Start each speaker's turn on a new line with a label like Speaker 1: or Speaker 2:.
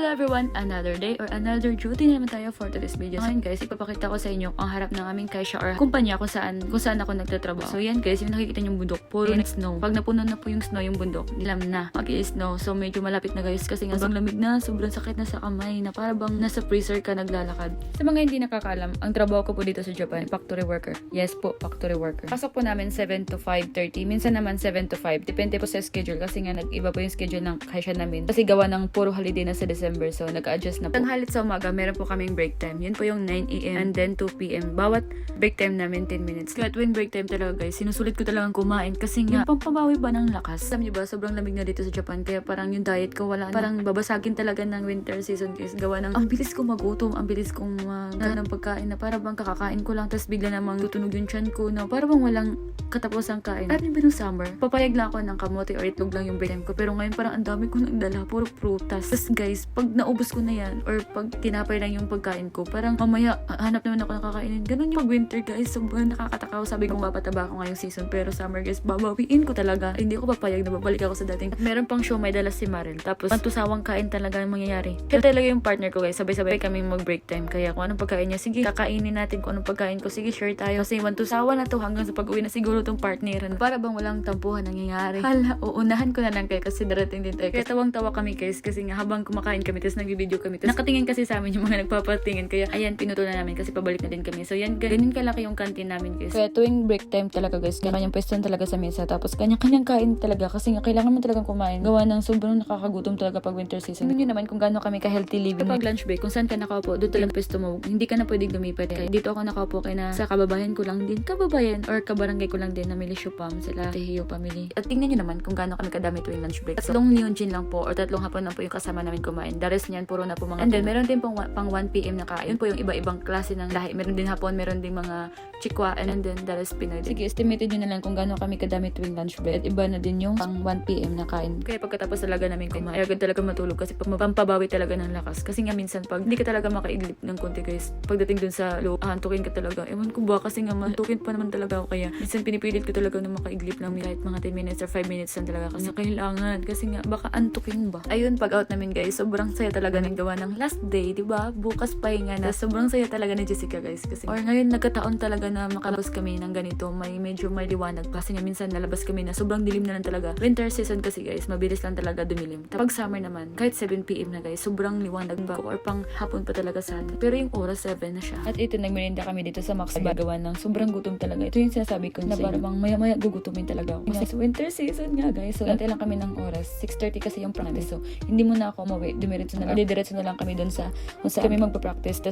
Speaker 1: Hello everyone, another day or another duty na naman tayo for today's video. Ngayon guys, ipapakita ko sa inyo ang harap ng aming kaisya or kumpanya kung saan ako nagtatrabaho. So yan guys, yung nakikita yung bundok, puro snow. Pag napuno na po yung snow yung bundok, nilam na, mag-i-snow. So medyo malapit na guys kasi nga sobrang lamig na, sobrang sakit na sa kamay na para bang nasa freezer ka naglalakad. Sa mga hindi nakakaalam, ang trabaho ko po dito sa Japan, factory worker. Yes po, factory worker. Pasok po namin 7 to 5:30, minsan naman 7 to 5. Depende po sa schedule kasi nga nag-iba po yung schedule ng kaisya namin. Kasi gawa ng puro holiday na sa December, so nag-adjust na po. Tanghalit sa umaga, meron po kaming break time. Yun po yung 9 AM and then 2 PM. Bawat break time namin 10 minutes. Kaya tuwing break time talaga guys, sinusulit ko talagang kumain kasi nga, yung pampabawi ba ng lakas? Alam niyo ba, sobrang lamig na dito sa Japan, kaya parang yung diet ko wala na. Parang babasagin talaga ng winter season guys. Gawa ng, ang bilis kong magutom, ang bilis kong ng pagkain na para bang kakakain ko lang, tapos bigla namang tutunog yung tiyan ko na para bang walang katapos ang kain. Alam niyo ba nung summer, papayag lang ako ng kamote or itlog lang yung break time ko, pero ngayon parang ang dami ko nang dala, puro prutas. Tapos guys, pag naubos ko na yan, or pag tinapay lang yung pagkain ko, parang mamaya hanap naman ako ng kakainin. Ganun yung pag-winter guys, sobrang nakakatakaw. Sabi ko mapataba ako ngayong season, pero summer guys, babawiin ko talaga. Hindi ako papayag na babalik ako sa dating. At meron pang show, may dala si Maril. Tapos pantusawang kain talaga ang mangyayari. Kaya talaga yung partner ko guys, sabay-sabay kaming mag-break time. Kaya kung anong pagkain niya, sige, kakainin natin kung anong pagkain ko. Sige, share tayo. Kasi pantusawa na to hanggang sa pag-uwi na siguro tong partner. Para bang walang tampuhan nangyayari. Hala, uunahan ko na lang kaya kasi darating din tayo. Kaya tawang-tawa kami guys kasi nga habang kumakain kami, tapos nag-video kami. Tapos nakatingin kasi sa amin yung mga nagpapatingin. Kaya ayan, pinutulan namin kasi pabalik na din kami. So yan, ganun kalaki yung canteen namin guys. Kaya tuwing break time talaga guys, kanya-kanyang pwestuhan talaga sa mesa. Tapos kanya-kanyang kain talaga kasi nga kailangan mo talagang kumain. Gawa ng sobrang nakakagutom talaga pag winter season. Tingnan nyo naman kung gaano kami ka-healthy living. Kapag lunch break, kung saan ka nakaupo, doon talagang pwesto mo. Hindi ka na pwedeng lumipat. Kaya dito ako nakaupo kaya na sa kababayan ko lang din. Kababayan or kabarangay ko lang din na Milishupam sila. Tehiyo family. At tingnan nyo naman kung gaano kami kadami tuwing lunch break. Tatlong Neonjin lang po or tatlong hapon lang po yung kasama namin kumain. The rest niyan puro na po mga. And then meron din pang 1 PM na kain. Yun po yung iba-ibang klase ng lahi. Meron din hapon, meron din mga chikwa, and then the rest Pinoy. Sige, estimated nyo na lang kung gaano kami kadami tuwing lunch break. At iba na din yung pang 1 PM na kain. Kaya pagkatapos talaga namin kumain, ay agad talaga matulog kasi pampabawi talaga ng lakas. Kasi nga minsan pag hindi ka talaga makaidlip ng konti guys, pagdating dun sa loob, antukin ka talaga. Ewan ko ba kasi nga mantukin pa naman talaga ako. Kaya minsan pinipilit ko talaga na makaiglip ng kahit mga 10 minutes or 5 minutes lang talaga kasi kailangan. Kasi nga baka antukin ba. Ayun, pag out namin guys, sobrang saya talaga ng gawa ng last day, diba? Bukas pahinga na. Sobrang saya talaga ni Jessica guys. Kasi or ngayon nagkataon talaga na makalabas kami ng ganito. Medyo may liwanag. Kasi nga minsan nalabas kami na sobrang dilim na lang talaga. Winter season kasi guys, mabilis lang talaga dumilim. Pag summer naman, kahit 7 PM na guys, sobrang liwanag ba or pang hapon pa talaga sana. Pero yung oras 7 na siya. At ito, nagmerienda kami dito sa Max gawa ng sobrang gutom talaga. Ito yung sinasabi ko na parang maya-maya gugutumin talaga ako. Kasi winter season nga guys. So, antay lang kami ng oras. 6:30 kasi yung practice. So, hindi muna ako umuwi. Dumiretso na lang. Diretso na lang kami doon sa kung saan kami magpa-practice.